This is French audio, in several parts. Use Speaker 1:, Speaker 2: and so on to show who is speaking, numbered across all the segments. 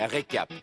Speaker 1: Récap.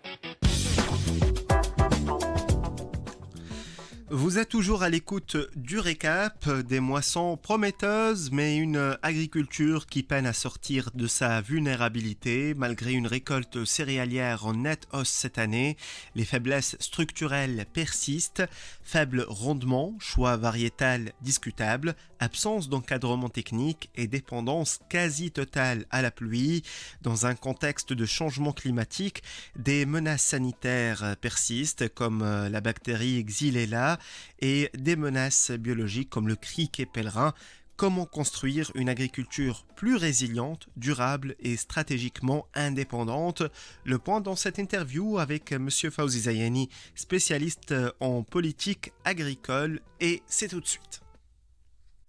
Speaker 2: Vous êtes toujours à l'écoute du récap, des moissons prometteuses, mais une agriculture qui peine à sortir de sa vulnérabilité. Malgré une récolte céréalière en nette hausse cette année, les faiblesses structurelles persistent. Faible rendement, choix variétal discutable, absence d'encadrement technique et dépendance quasi totale à la pluie. Dans un contexte de changement climatique, des menaces sanitaires persistent comme la bactérie Xylella et des menaces biologiques comme le criquet pèlerin. Comment construire une agriculture plus résiliente, durable et stratégiquement indépendante? Le point dans cette interview avec M. Fawzi Zayani, spécialiste en politique agricole, et c'est tout de suite.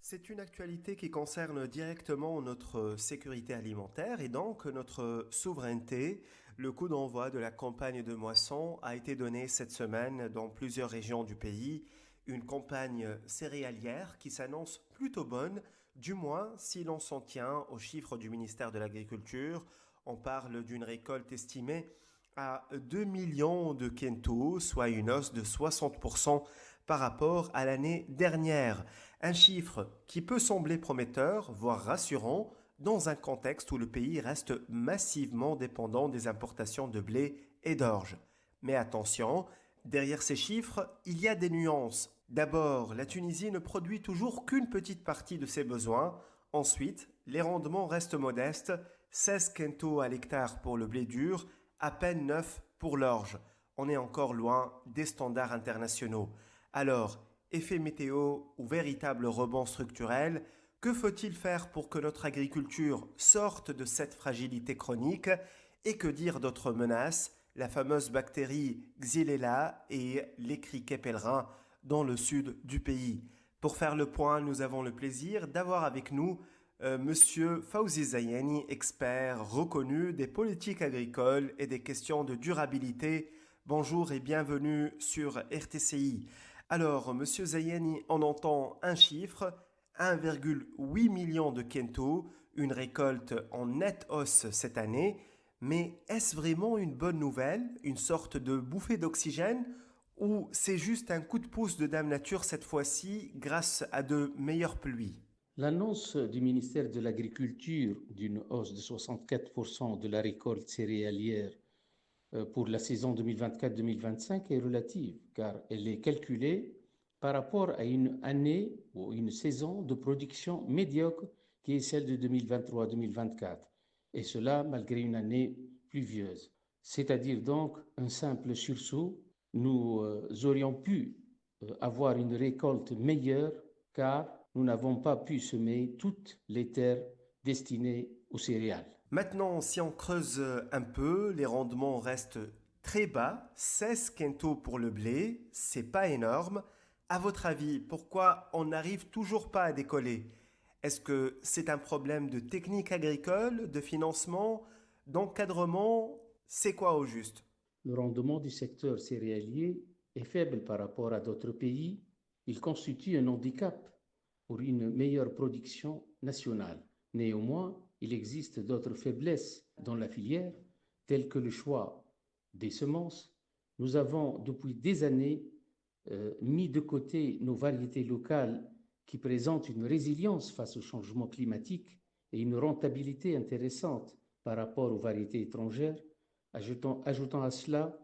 Speaker 2: C'est une actualité qui concerne directement notre sécurité alimentaire et donc notre souveraineté. Le coup d'envoi de la campagne de moisson a été donné cette semaine dans plusieurs régions du pays. Une campagne céréalière qui s'annonce plutôt bonne, du moins si l'on s'en tient aux chiffres du ministère de l'Agriculture. On parle d'une récolte estimée à 2 millions de quintaux, soit une hausse de 60% par rapport à l'année dernière. Un chiffre qui peut sembler prometteur, voire rassurant, dans un contexte où le pays reste massivement dépendant des importations de blé et d'orge. Mais attention, derrière ces chiffres, il y a des nuances. D'abord, la Tunisie ne produit toujours qu'une petite partie de ses besoins. Ensuite, les rendements restent modestes, 16 quintaux à l'hectare pour le blé dur, à peine 9 pour l'orge. On est encore loin des standards internationaux. Alors, effet météo ou véritable rebond structurel, que faut-il faire pour que notre agriculture sorte de cette fragilité chronique? Et que dire d'autres menaces, la fameuse bactérie Xylella et les criquets pèlerins dans le sud du pays? Pour faire le point, nous avons le plaisir d'avoir avec nous Monsieur Fawzi Zayani, expert reconnu des politiques agricoles et des questions de durabilité. Bonjour et bienvenue sur RTCI. Alors, Monsieur Zayani, on entend un chiffre, 1,8 million de quintaux, une récolte en nette hausse cette année. Mais est-ce vraiment une bonne nouvelle, une sorte de bouffée d'oxygène, ou c'est juste un coup de pouce de Dame Nature cette fois-ci grâce à de meilleures pluies?
Speaker 3: L'annonce du ministère de l'Agriculture d'une hausse de 64% de la récolte céréalière pour la saison 2024-2025 est relative, car elle est calculée par rapport à une année ou une saison de production médiocre qui est celle de 2023-2024, et cela malgré une année pluvieuse. C'est-à-dire donc un simple sursaut, nous aurions pu avoir une récolte meilleure car nous n'avons pas pu semer toutes les terres destinées aux céréales.
Speaker 2: Maintenant, si on creuse un peu, les rendements restent très bas, 16 quintaux pour le blé, c'est pas énorme. À votre avis, pourquoi on n'arrive toujours pas à décoller? Est-ce que c'est un problème de technique agricole, de financement, d'encadrement? C'est quoi au juste?
Speaker 3: Le rendement du secteur céréalier est faible par rapport à d'autres pays. Il constitue un handicap pour une meilleure production nationale. Néanmoins, il existe d'autres faiblesses dans la filière, telles que le choix des semences. Nous avons depuis des années mis de côté nos variétés locales qui présentent une résilience face au changement climatique et une rentabilité intéressante par rapport aux variétés étrangères, ajoutant à cela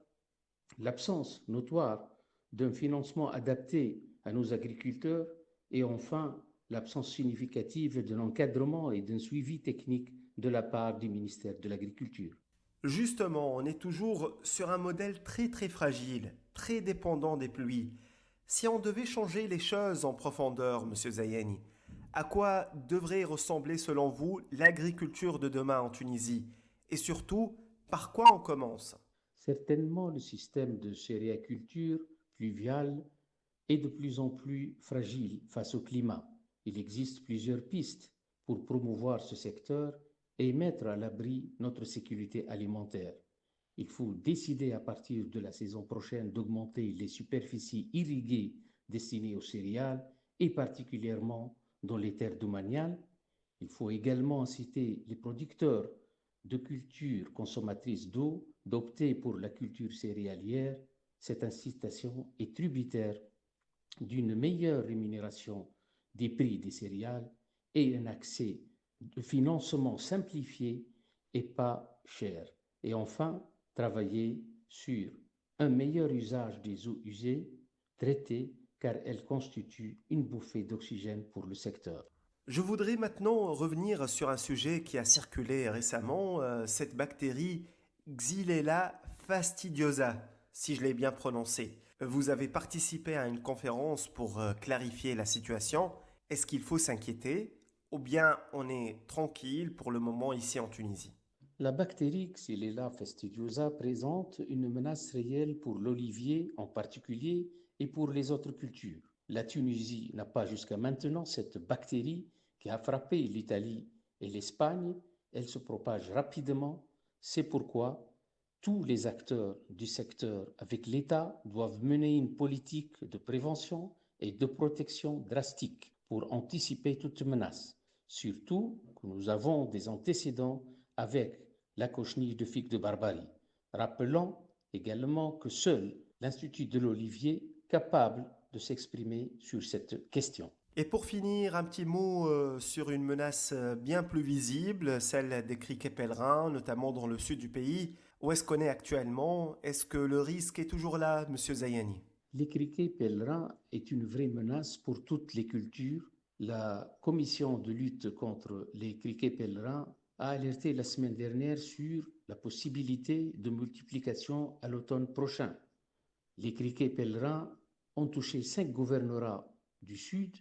Speaker 3: l'absence notoire d'un financement adapté à nos agriculteurs et enfin l'absence significative de l'encadrement et d'un suivi technique de la part du ministère de l'Agriculture.
Speaker 2: Justement, on est toujours sur un modèle très fragile, très dépendant des pluies. Si on devait changer les choses en profondeur, Monsieur Zayani, à quoi devrait ressembler selon vous l'agriculture de demain en Tunisie? Et surtout, par quoi on commence?
Speaker 3: Certainement, le système de céréaculture pluviale est de plus en plus fragile face au climat. Il existe plusieurs pistes pour promouvoir ce secteur et mettre à l'abri notre sécurité alimentaire. Il faut décider à partir de la saison prochaine d'augmenter les superficies irriguées destinées aux céréales et particulièrement dans les terres domaniales. Il faut également inciter les producteurs de cultures consommatrices d'eau d'opter pour la culture céréalière. Cette incitation est tributaire d'une meilleure rémunération des prix des céréales et un accès de financement simplifié et pas cher. Et enfin, travailler sur un meilleur usage des eaux usées, traitées, car elles constituent une bouffée d'oxygène pour le secteur.
Speaker 2: Je voudrais maintenant revenir sur un sujet qui a circulé récemment, cette bactérie Xylella fastidiosa, si je l'ai bien prononcé. Vous avez participé à une conférence pour clarifier la situation. Est-ce qu'il faut s'inquiéter ou bien on est tranquille pour le moment ici en Tunisie?
Speaker 3: La bactérie Xylella fastidiosa présente une menace réelle pour l'olivier en particulier et pour les autres cultures. La Tunisie n'a pas jusqu'à maintenant cette bactérie qui a frappé l'Italie et l'Espagne. Elle se propage rapidement. C'est pourquoi tous les acteurs du secteur avec l'État doivent mener une politique de prévention et de protection drastique pour anticiper toute menace. Surtout que nous avons des antécédents avec la cochenille de figue de Barbarie. Rappelons également que seul l'Institut de l'Olivier est capable de s'exprimer sur cette question.
Speaker 2: Et pour finir, un petit mot sur une menace bien plus visible, celle des criquets pèlerins, notamment dans le sud du pays. Où est-ce qu'on est actuellement? Est-ce que le risque est toujours là, monsieur Zayani?
Speaker 3: Les criquets pèlerins est une vraie menace pour toutes les cultures. La commission de lutte contre les criquets pèlerins a alerté la semaine dernière sur la possibilité de multiplication à l'automne prochain. Les criquets pèlerins ont touché 5 gouvernorats du Sud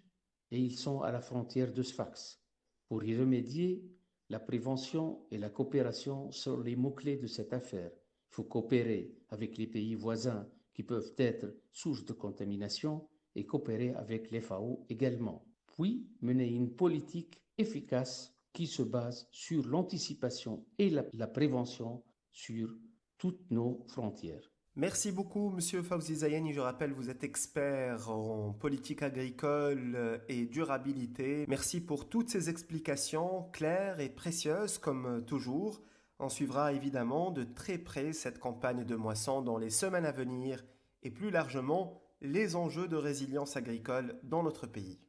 Speaker 3: et ils sont à la frontière de Sfax. Pour y remédier, la prévention et la coopération sont les mots-clés de cette affaire. Il faut coopérer avec les pays voisins qui peuvent être source de contamination et coopérer avec les FAO également. Puis mener une politique efficace qui se base sur l'anticipation et la prévention sur toutes nos frontières.
Speaker 2: Merci beaucoup, monsieur Fawzi Zayani. Je rappelle, vous êtes expert en politique agricole et durabilité. Merci pour toutes ces explications claires et précieuses, comme toujours. On suivra évidemment de très près cette campagne de moisson dans les semaines à venir et plus largement les enjeux de résilience agricole dans notre pays.